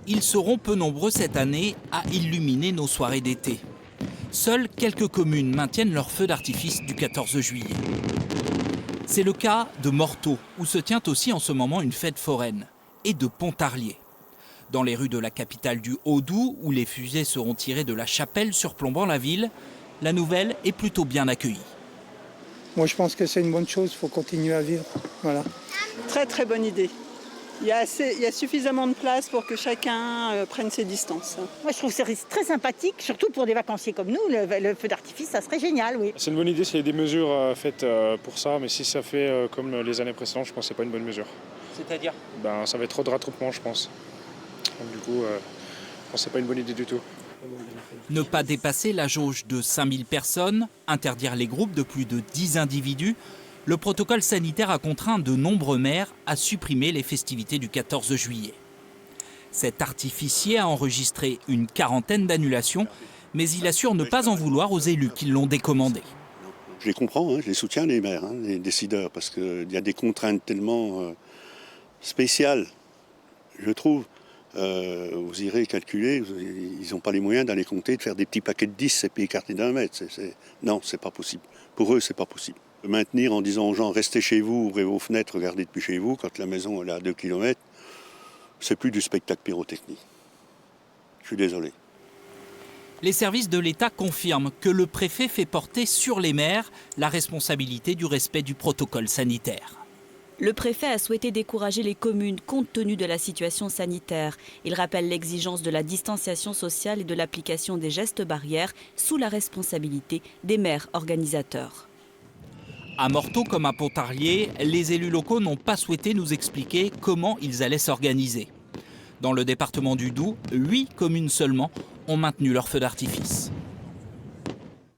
ils seront peu nombreux cette année à illuminer nos soirées d'été. Seules quelques communes maintiennent leur feu d'artifice du 14 juillet. C'est le cas de Morteau, où se tient aussi en ce moment une fête foraine, et de Pontarlier. Dans les rues de la capitale du Haut-Doubs, où les fusées seront tirées de la chapelle surplombant la ville, la nouvelle est plutôt bien accueillie. Moi, je pense que c'est une bonne chose, il faut continuer à vivre. Voilà. Très très bonne idée. Il y a suffisamment de place pour que chacun prenne ses distances. Moi, je trouve que c'est très sympathique, surtout pour des vacanciers comme nous. Le feu d'artifice, ça serait génial, oui. C'est une bonne idée s'il y a des mesures faites pour ça, mais si ça fait comme les années précédentes, je pense que c'est pas une bonne mesure. C'est-à-dire ? Ça va être trop de rattroupement, je pense. Donc, du coup, je pense que c'est pas une bonne idée du tout. Ne pas dépasser la jauge de 5000 personnes, interdire les groupes de plus de 10 individus, le protocole sanitaire a contraint de nombreux maires à supprimer les festivités du 14 juillet. Cet artificier a enregistré une quarantaine d'annulations, mais il assure ne pas en vouloir aux élus qui l'ont décommandé. Je les comprends, je les soutiens les maires, les décideurs, parce qu'il y a des contraintes tellement spéciales, je trouve. Vous irez calculer, ils n'ont pas les moyens d'aller compter, de faire des petits paquets de 10 et puis écartés d'un mètre. Non, c'est pas possible. Pour eux, c'est pas possible. Maintenir en disant aux gens, restez chez vous, ouvrez vos fenêtres, regardez depuis chez vous, quand la maison elle est à 2 km, c'est plus du spectacle pyrotechnique. Je suis désolé. Les services de l'État confirment que le préfet fait porter sur les maires la responsabilité du respect du protocole sanitaire. Le préfet a souhaité décourager les communes compte tenu de la situation sanitaire. Il rappelle l'exigence de la distanciation sociale et de l'application des gestes barrières sous la responsabilité des maires organisateurs. À Morteau comme à Pontarlier, les élus locaux n'ont pas souhaité nous expliquer comment ils allaient s'organiser. Dans le département du Doubs, 8 communes seulement ont maintenu leur feu d'artifice.